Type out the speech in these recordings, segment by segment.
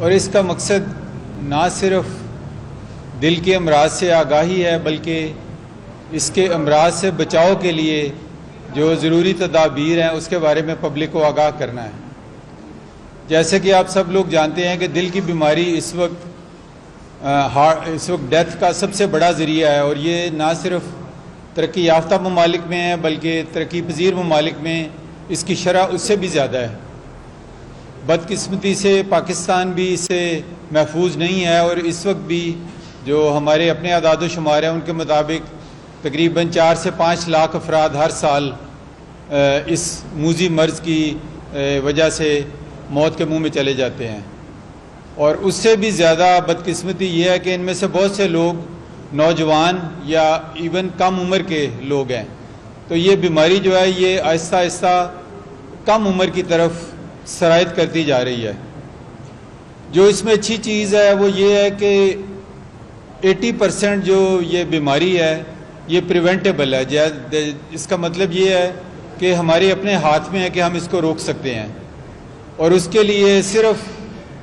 اور اس کا مقصد نہ صرف دل کے امراض سے آگاہی ہے بلکہ اس کے امراض سے بچاؤ کے لیے جو ضروری تدابیر ہیں اس کے بارے میں پبلک کو آگاہ کرنا ہے۔ جیسے کہ آپ سب لوگ جانتے ہیں کہ دل کی بیماری اس وقت ڈیتھ کا سب سے بڑا ذریعہ ہے، اور یہ نہ صرف ترقی یافتہ ممالک میں ہے بلکہ ترقی پذیر ممالک میں اس کی شرح اس سے بھی زیادہ ہے۔ بدقسمتی سے پاکستان بھی اس سے محفوظ نہیں ہے، اور اس وقت بھی جو ہمارے اپنے اعداد و شمار ہیں ان کے مطابق تقریباً 4 سے 5 لاکھ افراد ہر سال اس موذی مرض کی وجہ سے موت کے منہ میں چلے جاتے ہیں، اور اس سے بھی زیادہ بدقسمتی یہ ہے کہ ان میں سے بہت سے لوگ نوجوان یا ایون کم عمر کے لوگ ہیں۔ تو یہ بیماری جو ہے یہ آہستہ آہستہ کم عمر کی طرف سرایت کرتی جا رہی ہے۔ جو اس میں اچھی چیز ہے وہ یہ ہے کہ 80% جو یہ بیماری ہے یہ پریونٹیبل ہے۔ اس کا مطلب یہ ہے کہ ہمارے اپنے ہاتھ میں ہے کہ ہم اس کو روک سکتے ہیں، اور اس کے لیے صرف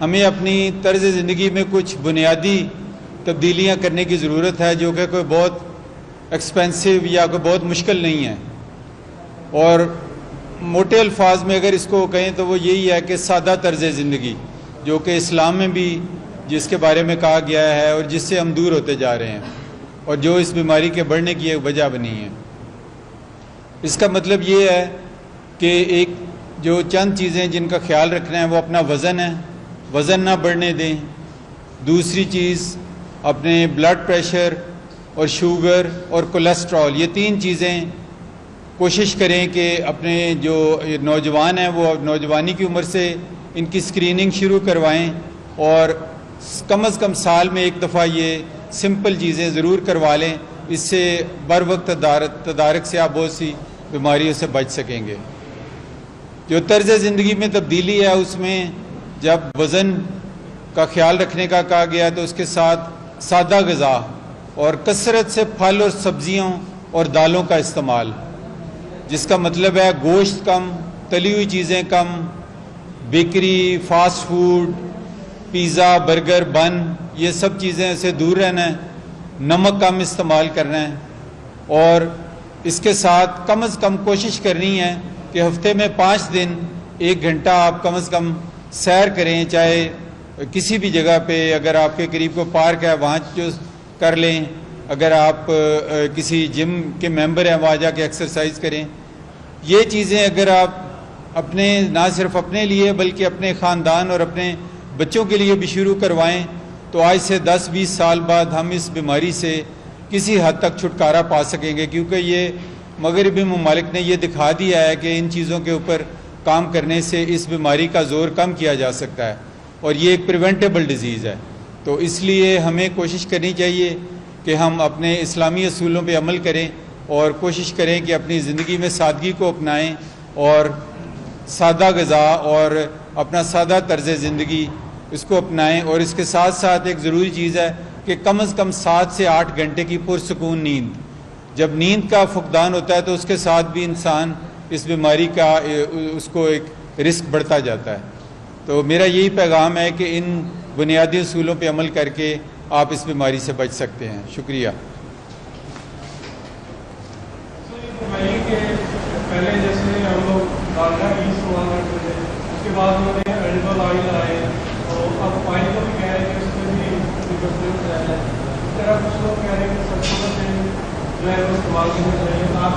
ہمیں اپنی طرز زندگی میں کچھ بنیادی تبدیلیاں کرنے کی ضرورت ہے، جو کہ کوئی بہت ایکسپینسو یا کوئی بہت مشکل نہیں ہے۔ اور موٹے الفاظ میں اگر اس کو کہیں تو وہ یہی ہے کہ سادہ طرز زندگی، جو کہ اسلام میں بھی جس کے بارے میں کہا گیا ہے اور جس سے ہم دور ہوتے جا رہے ہیں، اور جو اس بیماری کے بڑھنے کی ایک وجہ بنی ہے۔ اس کا مطلب یہ ہے کہ ایک جو چند چیزیں جن کا خیال رکھنا ہے وہ اپنا وزن ہے، وزن نہ بڑھنے دیں۔ دوسری چیز اپنے بلڈ پریشر اور شوگر اور کولیسٹرول، یہ 3 چیزیں کوشش کریں کہ اپنے جو نوجوان ہیں وہ نوجوانی کی عمر سے ان کی اسکریننگ شروع کروائیں، اور کم از کم سال میں ایک دفعہ یہ سمپل چیزیں ضرور کروا لیں۔ اس سے بر وقت تدارک سے آپ بہت سی بیماریوں سے بچ سکیں گے۔ جو طرز زندگی میں تبدیلی ہے اس میں جب وزن کا خیال رکھنے کا کہا گیا تو اس کے ساتھ سادہ غذا اور کثرت سے پھل اور سبزیوں اور دالوں کا استعمال، جس کا مطلب ہے گوشت کم، تلی ہوئی چیزیں کم، bakery, fast food, pizza, burger, bun, یہ سب چیزیں سے دور رہنا ہے، نمک کم استعمال کرنا ہے، اور اس کے ساتھ کم از کم کوشش کرنی ہے کہ ہفتے میں 5 دن 1 گھنٹہ آپ کم از کم سیر کریں، چاہے کسی بھی جگہ پہ، اگر آپ کے قریب کو پارک ہے وہاں جو کر لیں، اگر آپ کسی جم کے ممبر ہیں وہاں جا کے ایکسرسائز کریں۔ یہ چیزیں اگر آپ اپنے نہ صرف اپنے لیے بلکہ اپنے خاندان اور اپنے بچوں کے لیے بھی شروع کروائیں تو آج سے 10-20 سال بعد ہم اس بیماری سے کسی حد تک چھٹکارا پا سکیں گے، کیونکہ یہ مغربی ممالک نے یہ دکھا دیا ہے کہ ان چیزوں کے اوپر کام کرنے سے اس بیماری کا زور کم کیا جا سکتا ہے، اور یہ ایک پریونٹیبل ڈیزیز ہے۔ تو اس لیے ہمیں کوشش کرنی چاہیے کہ ہم اپنے اسلامی اصولوں پہ عمل کریں اور کوشش کریں کہ اپنی زندگی میں سادگی کو اپنائیں اور سادہ غذا اور اپنا سادہ طرز زندگی اس کو اپنائیں، اور اس کے ساتھ ساتھ ایک ضروری چیز ہے کہ کم از کم 7 سے 8 گھنٹے کی پرسکون نیند۔ جب نیند کا فقدان ہوتا ہے تو اس کے ساتھ بھی انسان اس بیماری کا اس کو ایک رسک بڑھتا جاتا ہے۔ تو میرا یہی پیغام ہے کہ ان بنیادی اصولوں پہ عمل کر کے آپ اس بیماری سے بچ سکتے ہیں۔ شکریہ۔ پہلے جیسے ہم لوگ ڈالڈا گھی استعمال کرتے تھے، اس کے بعد انہوں نے ایڈیبل آئل آئے، اور اب آئل کو بھی کہہ رہے ہیں کہ اس میں بھی ڈفرینس ہے۔ اس طرح کچھ لوگ کہہ رہے ہیں کہ سرسوں کا تیل جو ہے وہ استعمال کرنا چاہیے۔ آپ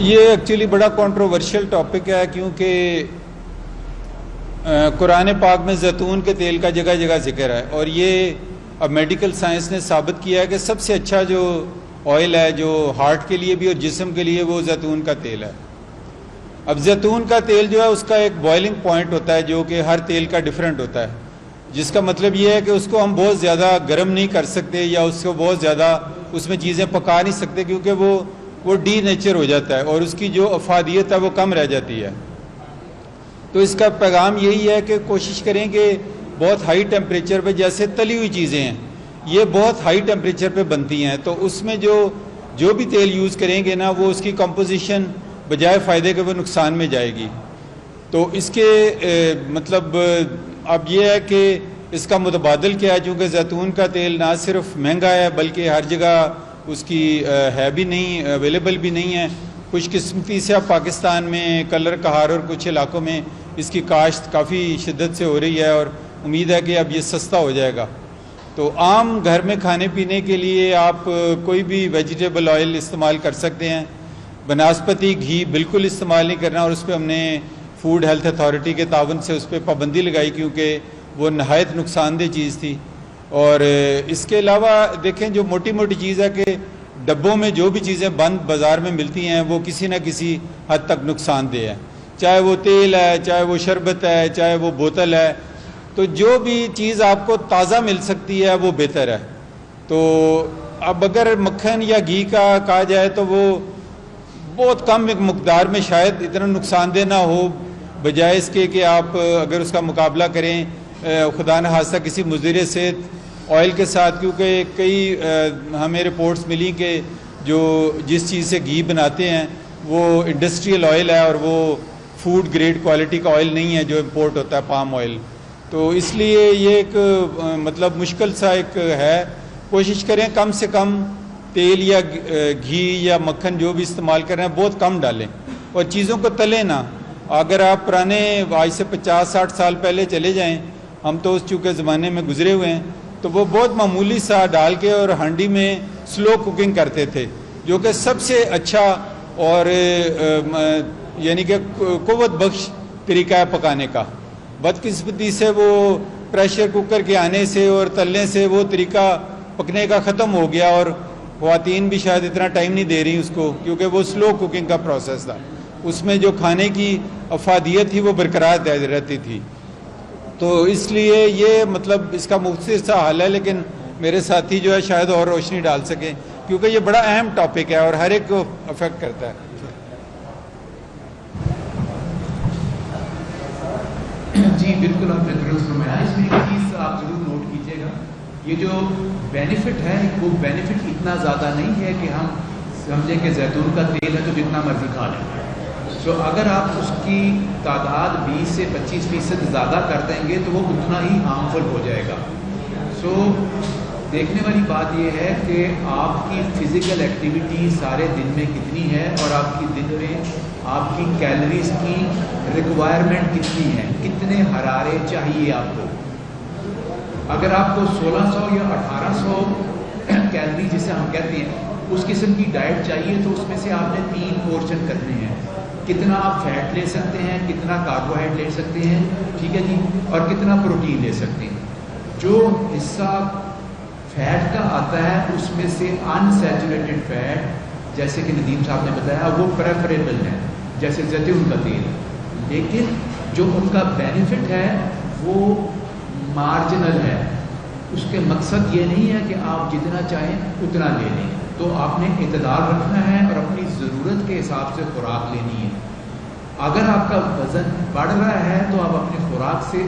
یہ ایکچولی بڑا کنٹروورشل ٹاپک ہے، کیونکہ قرآن پاک میں زیتون کے تیل کا جگہ جگہ ذکر ہے، اور یہ اب میڈیکل سائنس نے ثابت کیا ہے کہ سب سے اچھا جو آئل ہے جو ہارٹ کے لیے بھی اور جسم کے لیے وہ زیتون کا تیل ہے۔ اب زیتون کا تیل جو ہے اس کا ایک بوائلنگ پوائنٹ ہوتا ہے جو کہ ہر تیل کا ڈیفرنٹ ہوتا ہے، جس کا مطلب یہ ہے کہ اس کو ہم بہت زیادہ گرم نہیں کر سکتے یا اس کو بہت زیادہ اس میں چیزیں پکا نہیں سکتے، کیونکہ وہ ڈی نیچر ہو جاتا ہے اور اس کی جو افادیت ہے وہ کم رہ جاتی ہے۔ تو اس کا پیغام یہی ہے کہ کوشش کریں کہ بہت ہائی ٹیمپریچر پہ، جیسے تلی ہوئی چیزیں ہیں یہ بہت ہائی ٹیمپریچر پہ بنتی ہیں، تو اس میں جو بھی تیل یوز کریں گے نا وہ اس کی کمپوزیشن بجائے فائدے کے وہ نقصان میں جائے گی۔ تو اس کے مطلب اب یہ ہے کہ اس کا متبادل کیا ہے، چونکہ زیتون کا تیل نہ صرف مہنگا ہے بلکہ ہر جگہ اس کی ہے بھی نہیں، اویلیبل بھی نہیں ہے۔ خوش قسمتی سے اب پاکستان میں کلر کہار اور کچھ علاقوں میں اس کی کاشت کافی شدت سے ہو رہی ہے، اور امید ہے کہ اب یہ سستا ہو جائے گا۔ تو عام گھر میں کھانے پینے کے لیے آپ کوئی بھی ویجیٹیبل آئل استعمال کر سکتے ہیں، بناسپتی گھی بالکل استعمال نہیں کرنا، اور اس پہ ہم نے فوڈ ہیلتھ اتھارٹی کے تعاون سے اس پہ پابندی لگائی، کیونکہ وہ نہایت نقصان دہ چیز تھی۔ اور اس کے علاوہ دیکھیں جو موٹی موٹی چیز ہے کہ ڈبوں میں جو بھی چیزیں بند بازار میں ملتی ہیں وہ کسی نہ کسی حد تک نقصان دہ ہے، چاہے وہ تیل ہے، چاہے وہ شربت ہے، چاہے وہ بوتل ہے، تو جو بھی چیز آپ کو تازہ مل سکتی ہے وہ بہتر ہے۔ تو اب اگر مکھن یا گھی کا کہا جائے تو وہ بہت کم ایک مقدار میں شاید اتنا نقصان دہ نہ ہو، بجائے اس کے کہ آپ اگر اس کا مقابلہ کریں خدا نخواستہ کسی مضر صحت آئل کے ساتھ، کیونکہ کئی ہمیں رپورٹس ملی کہ جو جس چیز سے گھی بناتے ہیں وہ انڈسٹریل آئل ہے، اور وہ فوڈ گریڈ کوالٹی کا آئل نہیں ہے جو امپورٹ ہوتا ہے پام آئل۔ تو اس لیے یہ ایک مطلب مشکل سا ایک ہے، کوشش کریں کم سے کم تیل یا گھی یا مکھن جو بھی استعمال کر رہے ہیں بہت کم ڈالیں، اور چیزوں کو تلیں نہ۔ اگر آپ پرانے آج سے 50-60 سال پہلے چلے جائیں، ہم تو اس چونکہ زمانے میں گزرے ہوئے ہیں، تو وہ بہت معمولی سا ڈال کے اور ہانڈی میں سلو کوکنگ کرتے تھے، جو کہ سب سے اچھا اور یعنی کہ قوت بخش طریقہ ہے پکانے کا۔ بدقسمتی سے وہ پریشر کوکر کے آنے سے اور تلنے سے وہ طریقہ پکنے کا ختم ہو گیا، اور خواتین بھی شاید اتنا ٹائم نہیں دے رہی اس کو، کیونکہ وہ سلو کوکنگ کا پروسیس تھا، اس میں جو کھانے کی افادیت تھی وہ برقرار رہتی تھی۔ تو اس لیے یہ مطلب اس کا مختصر سا حل ہے، لیکن میرے ساتھی جو ہے شاید اور روشنی ڈال سکیں، کیونکہ یہ بڑا اہم ٹاپک ہے اور ہر ایک کو افیکٹ کرتا ہے۔ جی بالکل آپ نے درست فرمایا۔ اس میں ایک چیز آپ ضرور نوٹ کیجیے گا، یہ جو بینیفٹ ہے وہ بینیفٹ اتنا زیادہ نہیں ہے کہ ہم سمجھیں کہ زیتون کا تیل ہے تو جتنا مرضی کھا لیں۔ تو اگر آپ اس کی تعداد 20 سے 25% زیادہ کر دیں گے تو وہ اتنا ہی ہارمفل ہو جائے گا۔ سو دیکھنے والی بات یہ ہے کہ آپ کی فزیکل ایکٹیویٹی سارے دن میں کتنی ہے، اور آپ کی دن میں آپ کی کیلریز کی ریکوائرمنٹ کتنی ہے، کتنے حرارے چاہیے آپ کو۔ اگر آپ کو 1600 یا 1800 کیلری جسے ہم کہتے ہیں اس قسم کی ڈائٹ چاہیے، تو اس میں سے آپ نے 3 پورشن کرنے ہیں۔ کتنا آپ فیٹ لے سکتے ہیں، کتنا کاربوہائیڈریٹ لے سکتے ہیں، ٹھیک ہے جی، اور کتنا پروٹین لے سکتے ہیں۔ جو حصہ فیٹ کا آتا ہے اس میں سے انسیچوریٹڈ فیٹ جیسے کہ ندیم صاحب نے بتایا وہ پریفریبل ہے، جیسے زیتون کا تیل، لیکن جو ان کا بینیفٹ ہے وہ مارجنل ہے۔ اس کے مقصد یہ نہیں ہے کہ آپ جتنا چاہیں اتنا لے لیں، تو آپ نے اعتدال رکھنا ہے اور اپنی ضرورت کے حساب سے خوراک لینی ہے۔ اگر آپ کا وزن بڑھ رہا ہے تو آپ اپنی خوراک سے